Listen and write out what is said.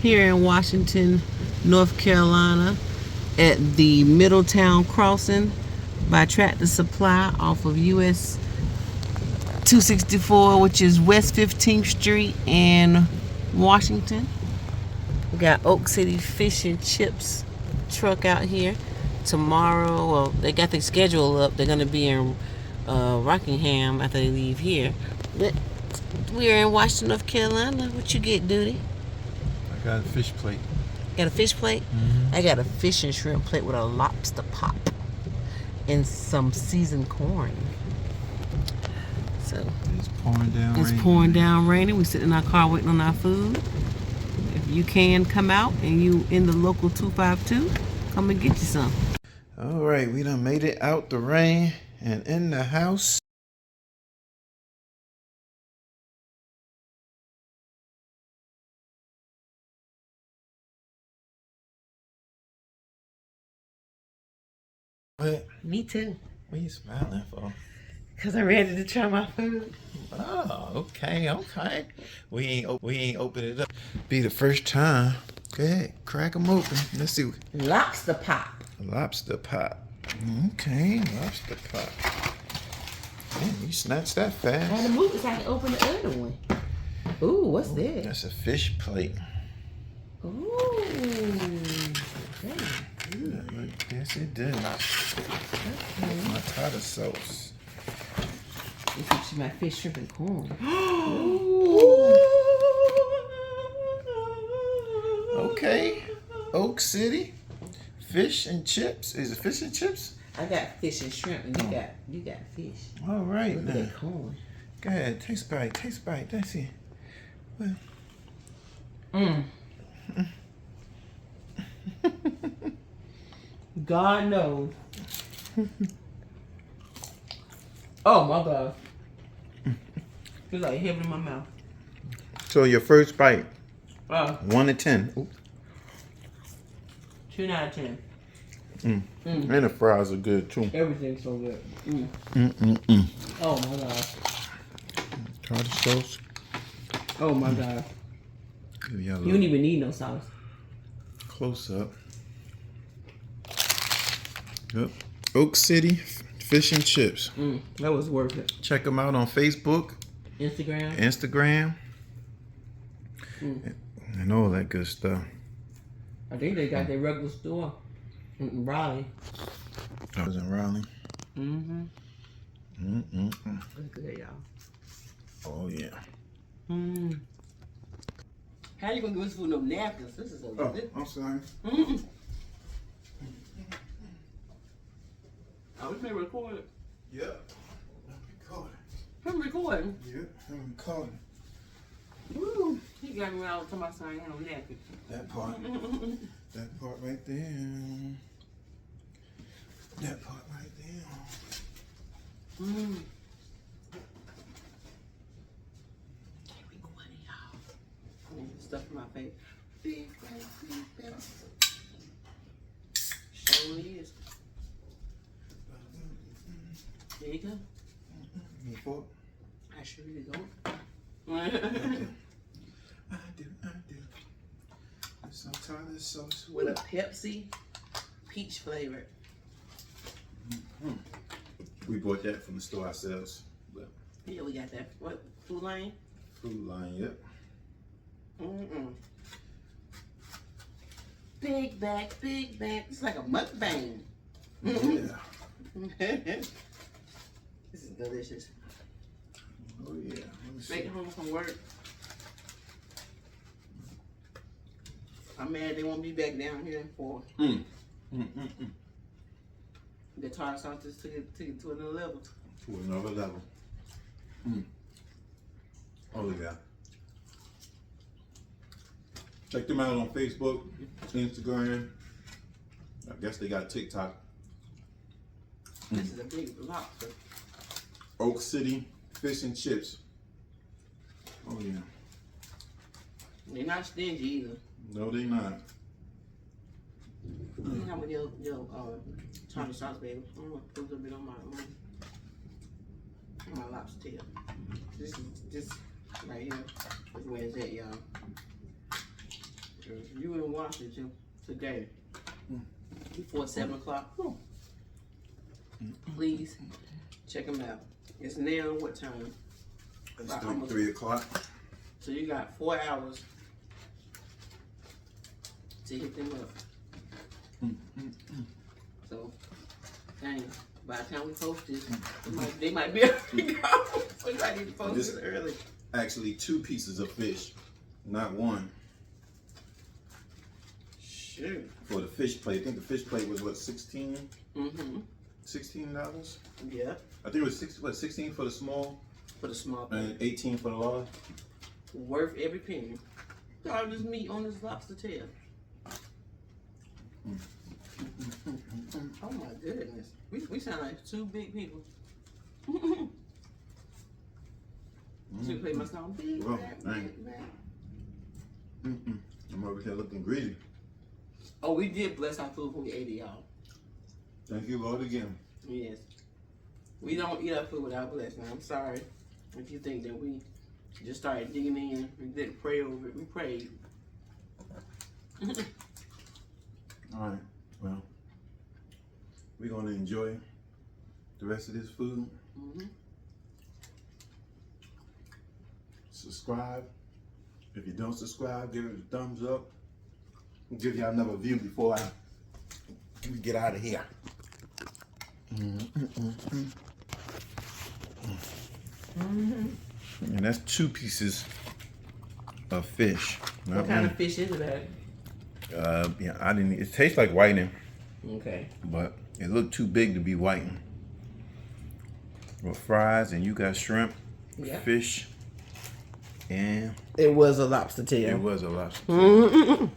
here in Washington, North Carolina, at the Middletown crossing by Tractor Supply off of US 264, which is West 15th Street in Washington. We got Oak City Fish and Chips truck out here. Tomorrow, well, they got their schedule up. They're going to be in Rockingham after they leave here. But we're in Washington, North Carolina. What you get, Duty? I got a fish plate. Got a fish plate? Mm-hmm. I got a fish and shrimp plate with a lobster pop and some seasoned corn. So it's pouring down. It's pouring down raining. We sit in our car waiting on our food. If you can come out and you in the local 252, come and get you some. All right, we done made it out the rain and in the house. What? Me too. What are you smiling for? Cause I'm ready to try my food. Oh, okay. We ain't open it up. Be the first time. Go ahead, crack them open. Let's see. Lobster pop. Lobster pot. Okay, lobster pot. Man, you snatched that fast. I had to move it so I can open the other one. Ooh, what's this? That's a fish plate. Ooh. Okay. Yes, it did. My tartar sauce. This is my fish, shrimp, and corn. Okay. Oak City. Fish and chips. Is it fish and chips? I got fish and shrimp, and you got fish. All right. Look at that corn. Go ahead. Taste bite. Let's see. Well. God knows. Oh my God. It's like heaven in my mouth. So your first bite. 1 to 10. Ooh. 2 out of 10. And the fries are good too. Everything's so good. Oh my God. Tartar sauce. Oh my God. You don't even need no sauce. Close up. Yep. Oak City Fish and Chips. That was worth it. Check them out on Facebook, Instagram. And all that good stuff. I think they got their regular store in Raleigh. I was in Raleigh. That's good, y'all. Oh yeah. How you gonna give us food no napkins? This is a I'm sorry. Are we been recording? Yep. I'm recording. I'm recording. Yep, I'm recording. Woo. He got me out talking about saying I ain't no napkins. That part. That part right there. That part right there. Recording, y'all. Stuff in my face. Big face. Surely is. There you go. You need fork? I sure you don't. I do. Some tartar sauce With a Pepsi peach flavor. We bought that from the store ourselves. But Yeah, we got that. What? Food Lane? Food Line, yep. Big back. It's like a mukbang. Yeah. This is delicious. Oh yeah. Make it home from work. I'm mad they won't be back down here for the tartar sauce just took it to another level. To another level. Oh yeah. Check them out on Facebook, Instagram. I guess they got TikTok. This is a big lobster. Oak City Fish and Chips. Oh yeah. They're not stingy either. No, they not. You know with your tartar sauce, baby. I'm gonna put a little bit on my lobster tail. This is just right here is where it's at, y'all. You in Washington today before 7 o'clock. Please check them out. It's now what time? It's 3 o'clock. So you got 4 hours to hit them up. So, dang, by the time we post this, they might be able to go. So you might need to post this early. Actually, 2 pieces of fish, not 1. Shoot. For the fish plate, I think the fish plate was what, 16? Mm-hmm. $16? Yeah. I think it was 16 for the small, For the small plate. and 18 for the large. Worth every penny. All this meat on this lobster tail. Oh my goodness. We sound like 2 big people. So you play my song, big Well, back, dang. big back. I'm over here looking greedy. Oh, we did bless our food when we ate it, y'all. Thank you, Lord, again. Yes. We don't eat our food without blessing. I'm sorry if you think that we just started digging in. We didn't pray over it. We prayed. All right, well, we're going to enjoy the rest of this food. Subscribe. If you don't subscribe, give it a thumbs up. I'll give y'all another view before we get out of here. And that's 2 pieces of fish. What kind of fish is it, babe? Yeah, I didn't. It tastes like whiting, Okay. but it looked too big to be whiting. With fries, and you got shrimp, Yeah. fish, and It was a lobster tail. it was a lobster.